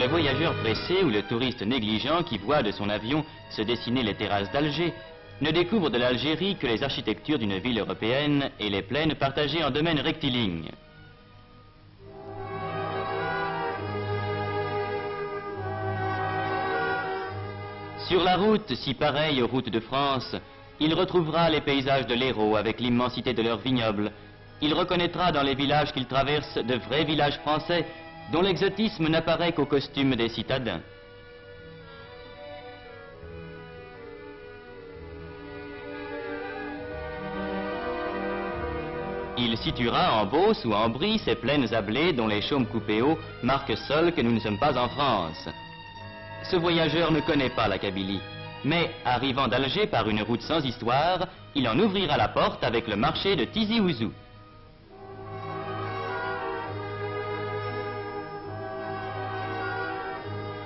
Le voyageur pressé ou le touriste négligent qui voit de son avion se dessiner les terrasses d'Alger ne découvre de l'Algérie que les architectures d'une ville européenne et les plaines partagées en domaines rectilignes. Sur la route, si pareille aux routes de France, il retrouvera les paysages de l'Hérault avec l'immensité de leurs vignobles. Il reconnaîtra dans les villages qu'il traverse de vrais villages français dont l'exotisme n'apparaît qu'au costume des citadins. Il situera en Beauce ou en Brie ces plaines à blé dont les chaumes coupés hauts marquent seuls que nous ne sommes pas en France. Ce voyageur ne connaît pas la Kabylie, mais arrivant d'Alger par une route sans histoire, il en ouvrira la porte avec le marché de Tizi Ouzou.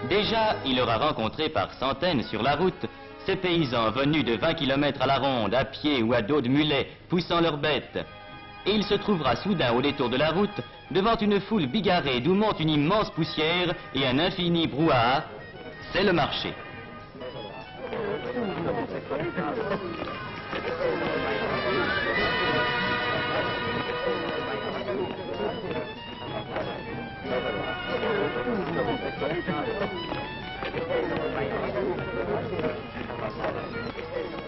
Déjà, il aura rencontré par centaines sur la route ces paysans venus de 20 km à la ronde, à pied ou à dos de mulet, poussant leurs bêtes. Et il se trouvera soudain au détour de la route, devant une foule bigarrée d'où monte une immense poussière et un infini brouhaha. C'est le marché.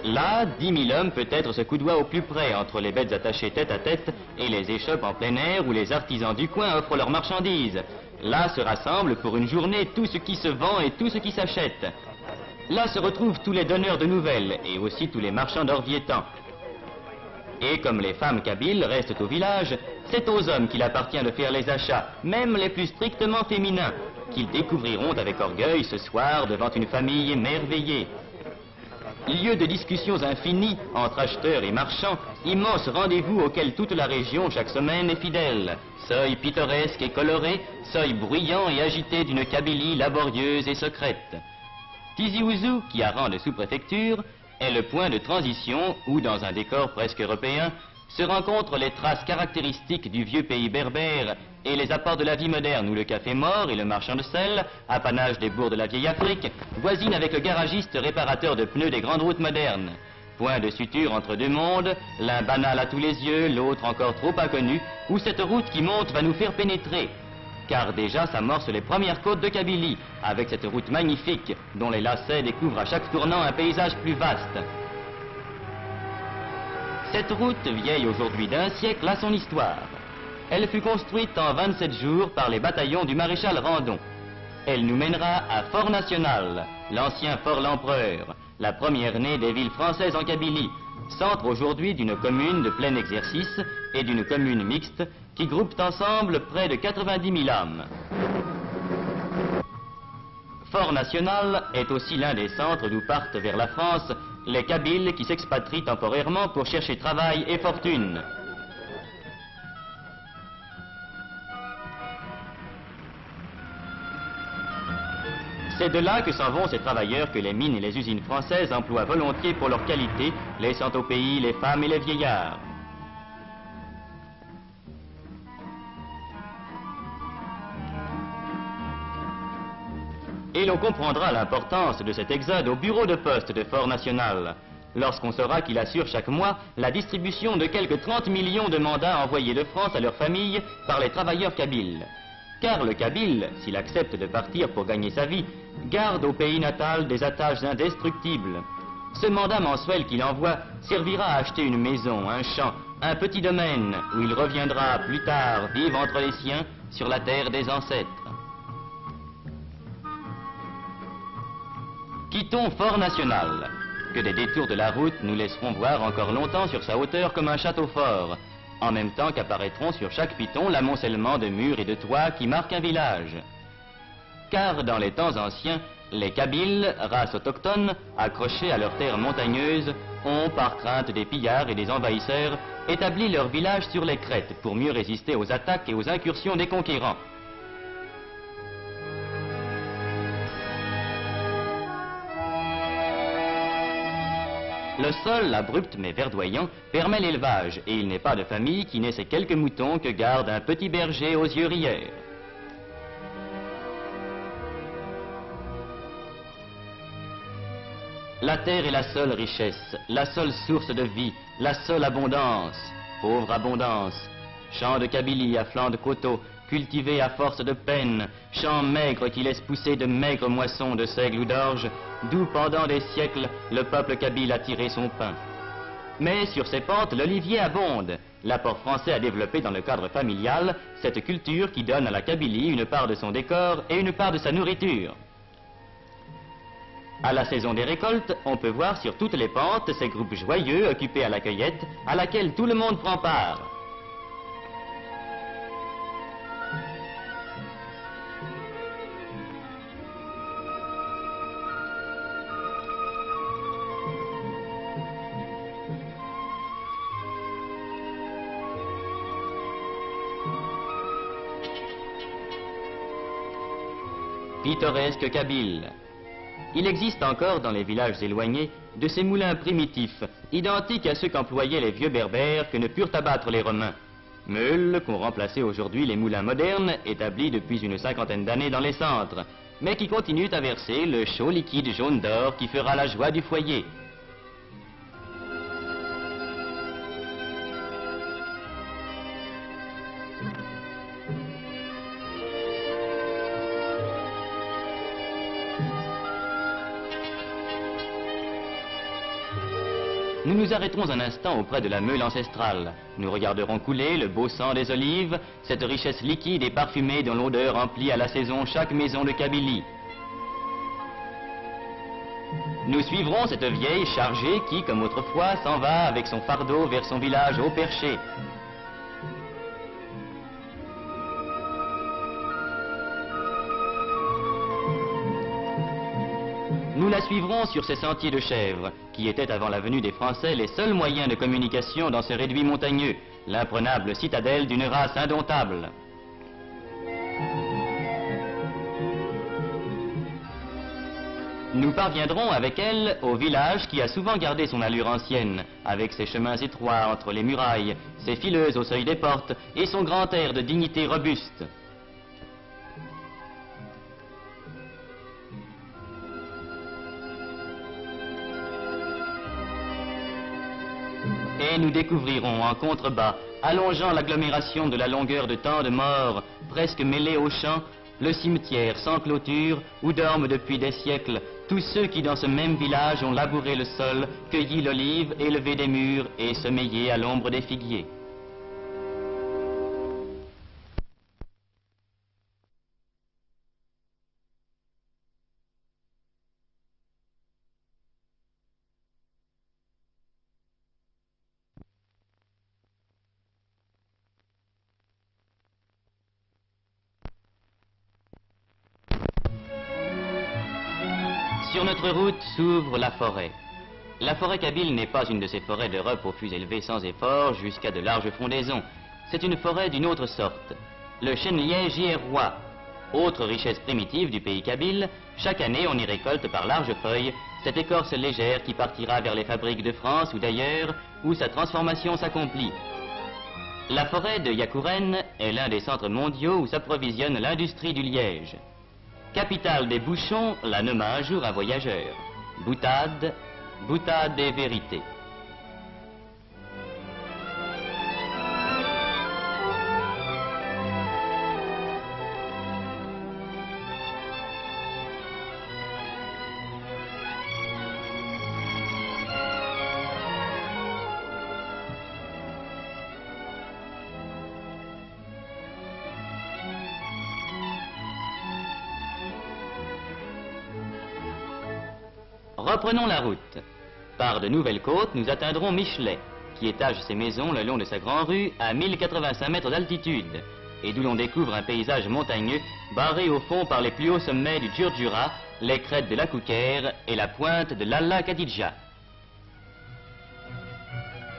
Là, 10 000 hommes peut-être se coudoient au plus près entre les bêtes attachées tête à tête et les échoppes en plein air où les artisans du coin offrent leurs marchandises. Là se rassemble pour une journée tout ce qui se vend et tout ce qui s'achète. Là se retrouvent tous les donneurs de nouvelles et aussi tous les marchands d'orviétans. Et comme les femmes kabyles restent au village, c'est aux hommes qu'il appartient de faire les achats, même les plus strictement féminins, qu'ils découvriront avec orgueil ce soir devant une famille émerveillée. Lieu de discussions infinies entre acheteurs et marchands, immense rendez-vous auquel toute la région chaque semaine est fidèle. Seuil pittoresque et coloré, seuil bruyant et agité d'une Kabylie laborieuse et secrète. Tizi Ouzou, qui a rang de sous-préfecture, est le point de transition où, dans un décor presque européen, se rencontrent les traces caractéristiques du vieux pays berbère et les apports de la vie moderne où le café mort et le marchand de sel, apanage des bourgs de la vieille Afrique, voisinent avec le garagiste réparateur de pneus des grandes routes modernes. Point de suture entre deux mondes, l'un banal à tous les yeux, l'autre encore trop inconnu, où cette route qui monte va nous faire pénétrer. Car déjà s'amorcent les premières côtes de Kabylie, avec cette route magnifique dont les lacets découvrent à chaque tournant un paysage plus vaste. Cette route, vieille aujourd'hui d'un siècle, a son histoire. Elle fut construite en 27 jours par les bataillons du maréchal Randon. Elle nous mènera à Fort National, l'ancien Fort l'Empereur, la première née des villes françaises en Kabylie, centre aujourd'hui d'une commune de plein exercice et d'une commune mixte qui groupent ensemble près de 90 000 âmes. Fort National est aussi l'un des centres d'où partent vers la France les Kabyles qui s'expatrient temporairement pour chercher travail et fortune. C'est de là que s'en vont ces travailleurs que les mines et les usines françaises emploient volontiers pour leur qualité, laissant au pays les femmes et les vieillards. Et l'on comprendra l'importance de cet exode au bureau de poste de Fort National, lorsqu'on saura qu'il assure chaque mois la distribution de quelques 30 millions de mandats envoyés de France à leurs familles par les travailleurs kabyles. Car le Kabyle, s'il accepte de partir pour gagner sa vie, garde au pays natal des attaches indestructibles. Ce mandat mensuel qu'il envoie servira à acheter une maison, un champ, un petit domaine, où il reviendra plus tard vivre entre les siens sur la terre des ancêtres. Quittons Fort National, que des détours de la route nous laisseront voir encore longtemps sur sa hauteur comme un château fort, en même temps qu'apparaîtront sur chaque piton l'amoncellement de murs et de toits qui marquent un village. Car dans les temps anciens, les Kabyles, race autochtone, accrochés à leurs terres montagneuses, ont, par crainte des pillards et des envahisseurs, établi leur village sur les crêtes pour mieux résister aux attaques et aux incursions des conquérants. Le sol, abrupt mais verdoyant, permet l'élevage, et il n'est pas de famille qui n'ait ces quelques moutons que garde un petit berger aux yeux rieurs. La terre est la seule richesse, la seule source de vie, la seule abondance. Pauvre abondance. Champs de Kabylie à flanc de coteaux, cultivés à force de peine, champs maigres qui laissent pousser de maigres moissons de seigle ou d'orge, d'où pendant des siècles le peuple kabyle a tiré son pain. Mais sur ces pentes, l'olivier abonde. L'apport français a développé dans le cadre familial cette culture qui donne à la Kabylie une part de son décor et une part de sa nourriture. À la saison des récoltes, on peut voir sur toutes les pentes ces groupes joyeux occupés à la cueillette, à laquelle tout le monde prend part. Pittoresque Kabyle. Il existe encore dans les villages éloignés de ces moulins primitifs, identiques à ceux qu'employaient les vieux berbères que ne purent abattre les Romains. Meules qu'ont remplacé aujourd'hui les moulins modernes, établis depuis une cinquantaine d'années dans les centres, mais qui continuent à verser le chaud liquide jaune d'or qui fera la joie du foyer. Nous nous arrêterons un instant auprès de la meule ancestrale. Nous regarderons couler le beau sang des olives, cette richesse liquide et parfumée dont l'odeur emplit à la saison chaque maison de Kabylie. Nous suivrons cette vieille chargée qui, comme autrefois, s'en va avec son fardeau vers son village haut perché. Nous la suivrons sur ces sentiers de chèvres, qui étaient avant la venue des Français les seuls moyens de communication dans ces réduits montagneux, l'imprenable citadelle d'une race indomptable. Nous parviendrons avec elle au village qui a souvent gardé son allure ancienne, avec ses chemins étroits entre les murailles, ses fileuses au seuil des portes et son grand air de dignité robuste. Et nous découvrirons en contrebas, allongeant l'agglomération de la longueur de tant de morts, presque mêlés aux champs, le cimetière sans clôture où dorment depuis des siècles tous ceux qui dans ce même village ont labouré le sol, cueilli l'olive, élevé des mûres et sommeillé à l'ombre des figuiers. Sur notre route s'ouvre la forêt. La forêt kabyle n'est pas une de ces forêts d'Europe aux fûts élevés sans effort jusqu'à de larges frondaisons. C'est une forêt d'une autre sorte. Le chêne-liège y est roi. Autre richesse primitive du pays kabyle, chaque année on y récolte par larges feuilles cette écorce légère qui partira vers les fabriques de France ou d'ailleurs où sa transformation s'accomplit. La forêt de Yakouren est l'un des centres mondiaux où s'approvisionne l'industrie du liège. Capitale des bouchons, la nomma un jour un voyageur. Boutade, boutade et vérité. Reprenons la route. Par de nouvelles côtes, nous atteindrons Michelet, qui étage ses maisons le long de sa grande rue à 1085 mètres d'altitude, et d'où l'on découvre un paysage montagneux barré au fond par les plus hauts sommets du Djurdjura, les crêtes de la Kouker et la pointe de l'Alla Khadidja.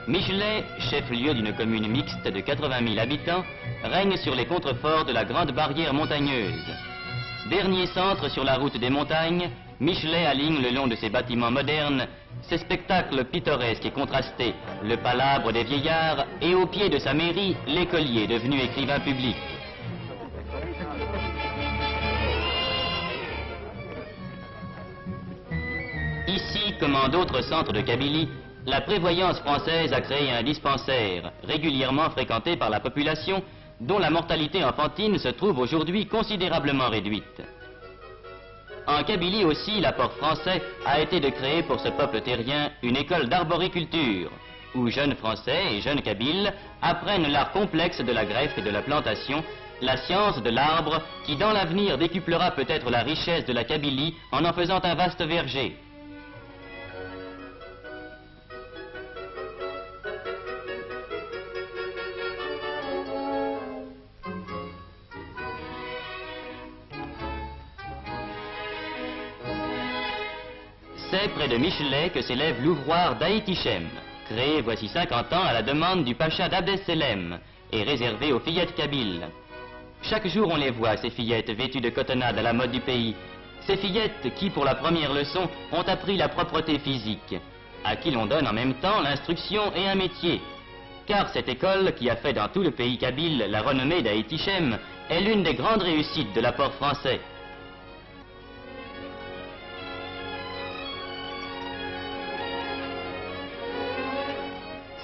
Michelet, chef-lieu d'une commune mixte de 80 000 habitants, règne sur les contreforts de la grande barrière montagneuse. Dernier centre sur la route des montagnes, Michelet aligne le long de ses bâtiments modernes ses spectacles pittoresques et contrastés, le palabre des vieillards et au pied de sa mairie, l'écolier devenu écrivain public. Ici, comme en d'autres centres de Kabylie, la prévoyance française a créé un dispensaire, régulièrement fréquenté par la population, dont la mortalité enfantine se trouve aujourd'hui considérablement réduite. En Kabylie aussi, l'apport français a été de créer pour ce peuple terrien une école d'arboriculture, où jeunes Français et jeunes Kabyles apprennent l'art complexe de la greffe et de la plantation, la science de l'arbre qui dans l'avenir décuplera peut-être la richesse de la Kabylie en faisant un vaste verger. C'est près de Michelet que s'élève l'ouvroir d'Aït-Ichem, créé voici 50 ans à la demande du pacha d'Abdesselem et réservé aux fillettes kabyles. Chaque jour on les voit, ces fillettes vêtues de cotonnade à la mode du pays. Ces fillettes qui, pour la première leçon, ont appris la propreté physique, à qui l'on donne en même temps l'instruction et un métier. Car cette école, qui a fait dans tout le pays kabyle la renommée d'Aït-Ichem, est l'une des grandes réussites de l'apport français.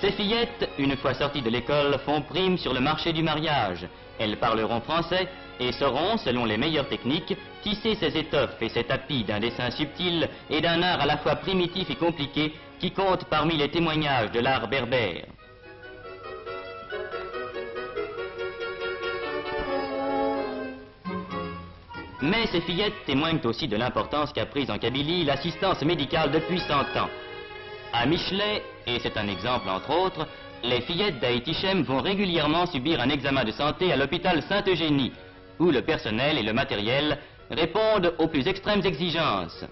Ces fillettes, une fois sorties de l'école, font prime sur le marché du mariage. Elles parleront français et sauront, selon les meilleures techniques, tisser ces étoffes et ces tapis d'un dessin subtil et d'un art à la fois primitif et compliqué qui compte parmi les témoignages de l'art berbère. Mais ces fillettes témoignent aussi de l'importance qu'a prise en Kabylie l'assistance médicale depuis 100 ans. À Michelet, et c'est un exemple entre autres, les fillettes d'Aït-Ichem vont régulièrement subir un examen de santé à l'hôpital Sainte-Eugénie, où le personnel et le matériel répondent aux plus extrêmes exigences.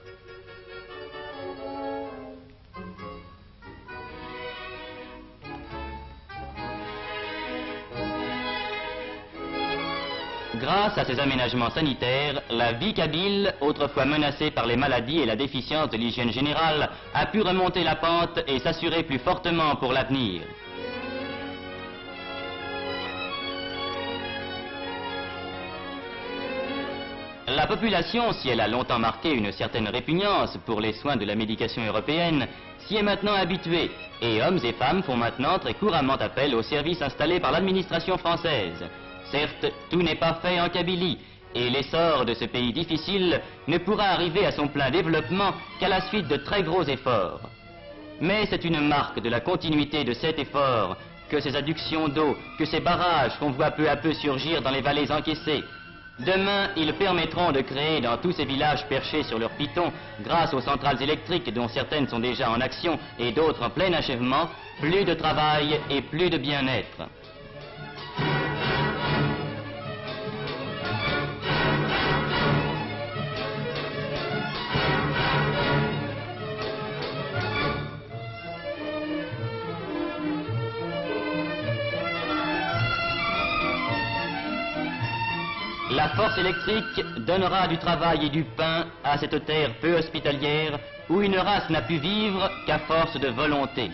Grâce à ces aménagements sanitaires, la vie kabyle, autrefois menacée par les maladies et la déficience de l'hygiène générale, a pu remonter la pente et s'assurer plus fortement pour l'avenir. La population, si elle a longtemps marqué une certaine répugnance pour les soins de la médication européenne, s'y est maintenant habituée, et hommes et femmes font maintenant très couramment appel aux services installés par l'administration française. Certes, tout n'est pas fait en Kabylie, et l'essor de ce pays difficile ne pourra arriver à son plein développement qu'à la suite de très gros efforts. Mais c'est une marque de la continuité de cet effort que ces adductions d'eau, que ces barrages qu'on voit peu à peu surgir dans les vallées encaissées. Demain, ils permettront de créer dans tous ces villages perchés sur leurs pitons, grâce aux centrales électriques dont certaines sont déjà en action et d'autres en plein achèvement, plus de travail et plus de bien-être. La force électrique donnera du travail et du pain à cette terre peu hospitalière où une race n'a pu vivre qu'à force de volonté.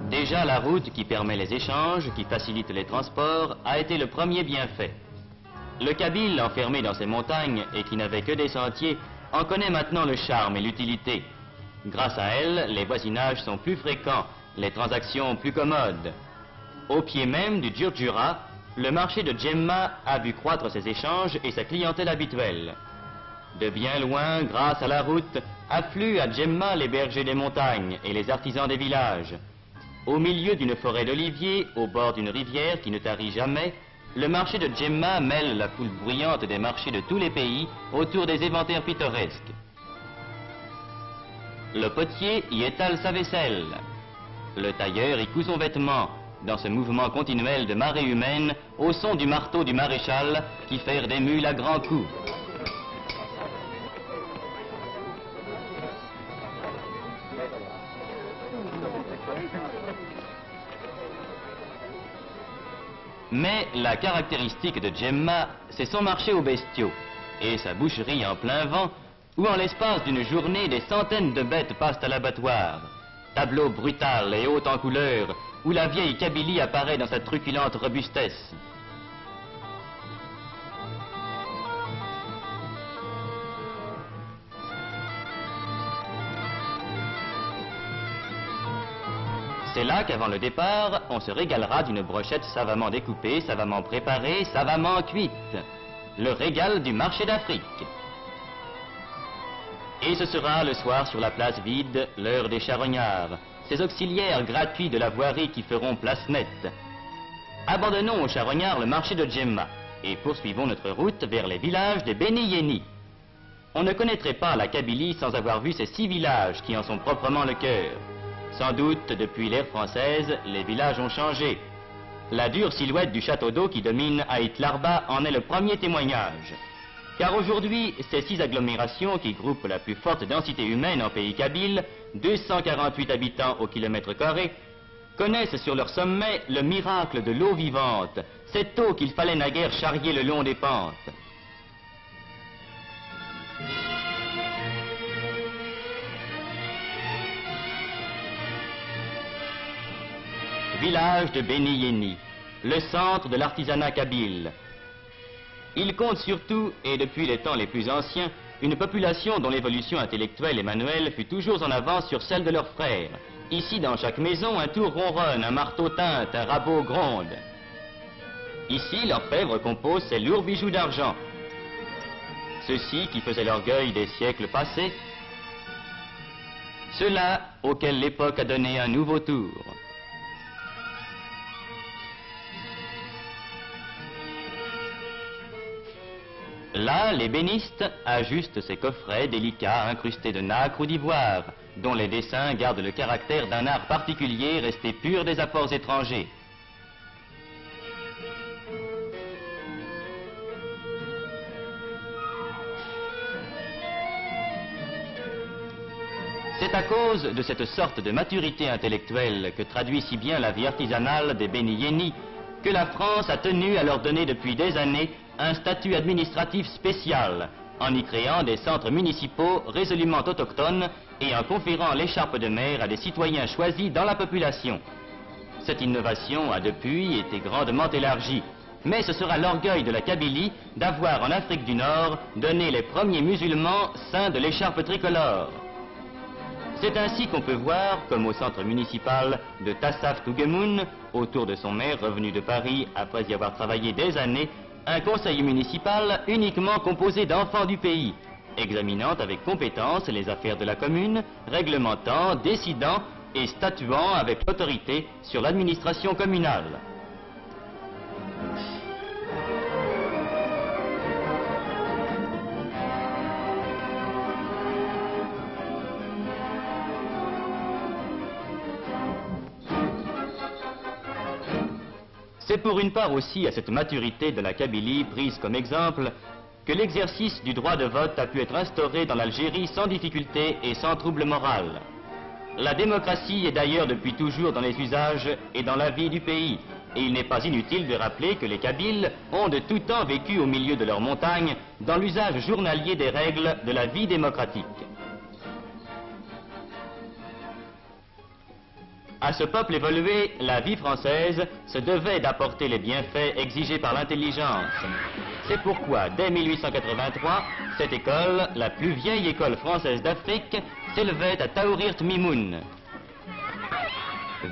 Déjà, la route qui permet les échanges, qui facilite les transports, a été le premier bienfait. Le Kabyle, enfermé dans ses montagnes et qui n'avait que des sentiers, en connaît maintenant le charme et l'utilité. Grâce à elle, les voisinages sont plus fréquents, les transactions plus commodes. Au pied même du Djurdjura, le marché de Djemma a vu croître ses échanges et sa clientèle habituelle. De bien loin, grâce à la route, affluent à Djemma les bergers des montagnes et les artisans des villages. Au milieu d'une forêt d'oliviers, au bord d'une rivière qui ne tarit jamais, le marché de Djemma mêle la foule bruyante des marchés de tous les pays autour des éventaires pittoresques. Le potier y étale sa vaisselle. Le tailleur y coud son vêtement, dans ce mouvement continuel de marée humaine, au son du marteau du maréchal qui ferre des mules à grands coups. Mais la caractéristique de Djemma, c'est son marché aux bestiaux et sa boucherie en plein vent, où en l'espace d'une journée, des centaines de bêtes passent à l'abattoir. Tableau brutal et haut en couleur, où la vieille Kabylie apparaît dans sa truculente robustesse. C'est là qu'avant le départ, on se régalera d'une brochette savamment découpée, savamment préparée, savamment cuite. Le régal du marché d'Afrique. Et ce sera le soir sur la place vide, l'heure des charognards, ces auxiliaires gratuits de la voirie qui feront place nette. Abandonnons aux charognards le marché de Djemma et poursuivons notre route vers les villages des Béni Yéni. On ne connaîtrait pas la Kabylie sans avoir vu ces 6 villages qui en sont proprement le cœur. Sans doute, depuis l'ère française, les villages ont changé. La dure silhouette du château d'eau qui domine Aït Larba en est le premier témoignage. Car aujourd'hui, ces 6 agglomérations qui groupent la plus forte densité humaine en pays kabyle, 248 habitants au kilomètre carré, connaissent sur leur sommet le miracle de l'eau vivante, cette eau qu'il fallait naguère charrier le long des pentes. Village de Béni Yéni, le centre de l'artisanat kabyle. Il compte surtout, et depuis les temps les plus anciens, une population dont l'évolution intellectuelle et manuelle fut toujours en avance sur celle de leurs frères. Ici, dans chaque maison, un tour ronronne, un marteau tinte, un rabot gronde. Ici, l'orfèvre compose ses lourds bijoux d'argent. Ceux-ci qui faisaient l'orgueil des siècles passés, ceux-là auxquels l'époque a donné un nouveau tour. Là, l'ébéniste ajuste ses coffrets délicats incrustés de nacre ou d'ivoire, dont les dessins gardent le caractère d'un art particulier resté pur des apports étrangers. C'est à cause de cette sorte de maturité intellectuelle que traduit si bien la vie artisanale des Béni Yéni que la France a tenu à leur donner depuis des années un statut administratif spécial, en y créant des centres municipaux résolument autochtones et en conférant l'écharpe de maire à des citoyens choisis dans la population. Cette innovation a depuis été grandement élargie, mais ce sera l'orgueil de la Kabylie d'avoir en Afrique du Nord donné les premiers musulmans saints de l'écharpe tricolore. C'est ainsi qu'on peut voir, comme au centre municipal de Tassaf Tougemoun, autour de son maire revenu de Paris après y avoir travaillé des années, un conseil municipal uniquement composé d'enfants du pays, examinant avec compétence les affaires de la commune, réglementant, décidant et statuant avec l'autorité sur l'administration communale. C'est pour une part aussi à cette maturité de la Kabylie prise comme exemple que l'exercice du droit de vote a pu être instauré dans l'Algérie sans difficulté et sans trouble moral. La démocratie est d'ailleurs depuis toujours dans les usages et dans la vie du pays, et il n'est pas inutile de rappeler que les Kabyles ont de tout temps vécu au milieu de leurs montagnes dans l'usage journalier des règles de la vie démocratique. À ce peuple évolué, la vie française se devait d'apporter les bienfaits exigés par l'intelligence. C'est pourquoi, dès 1883, cette école, la plus vieille école française d'Afrique, s'élevait à Taourirt Mimoun.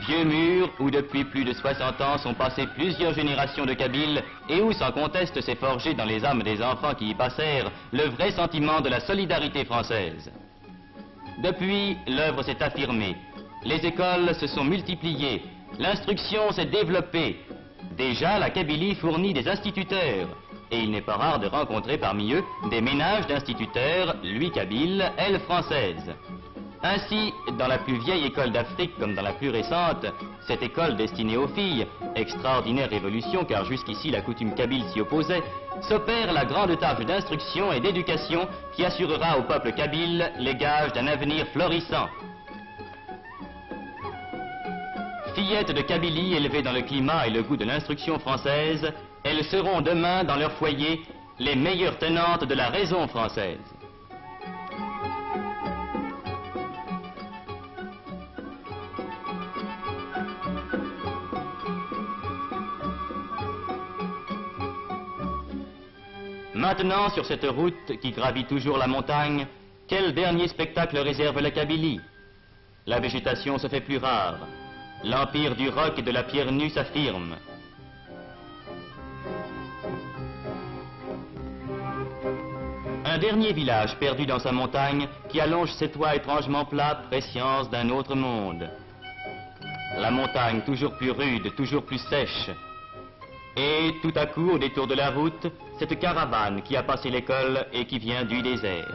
Vieux mur où depuis plus de 60 ans sont passées plusieurs générations de Kabyles et où sans conteste s'est forgé dans les âmes des enfants qui y passèrent le vrai sentiment de la solidarité française. Depuis, l'œuvre s'est affirmée. Les écoles se sont multipliées, l'instruction s'est développée. Déjà, la Kabylie fournit des instituteurs, et il n'est pas rare de rencontrer parmi eux des ménages d'instituteurs, lui kabyle, elle française. Ainsi, dans la plus vieille école d'Afrique comme dans la plus récente, cette école destinée aux filles, extraordinaire révolution car jusqu'ici la coutume kabyle s'y opposait, s'opère la grande tâche d'instruction et d'éducation qui assurera au peuple kabyle les gages d'un avenir florissant. Fillettes de Kabylie élevées dans le climat et le goût de l'instruction française, elles seront demain dans leur foyer les meilleures tenantes de la raison française. Maintenant, sur cette route qui gravit toujours la montagne, quel dernier spectacle réserve la Kabylie? La végétation se fait plus rare. L'empire du roc et de la pierre nue s'affirme. Un dernier village perdu dans sa montagne qui allonge ses toits étrangement plats, prescience d'un autre monde. La montagne toujours plus rude, toujours plus sèche. Et tout à coup, au détour de la route, cette caravane qui a passé l'école et qui vient du désert.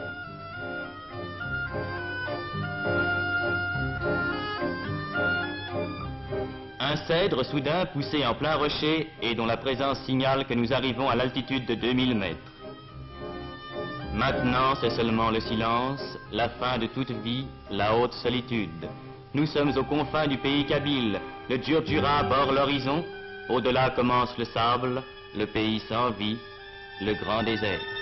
Un cèdre soudain poussé en plein rocher et dont la présence signale que nous arrivons à l'altitude de 2000 mètres. Maintenant, c'est seulement le silence, la fin de toute vie, la haute solitude. Nous sommes aux confins du pays kabyle, le Djurdjura borde l'horizon, au-delà commence le sable, le pays sans vie, le grand désert.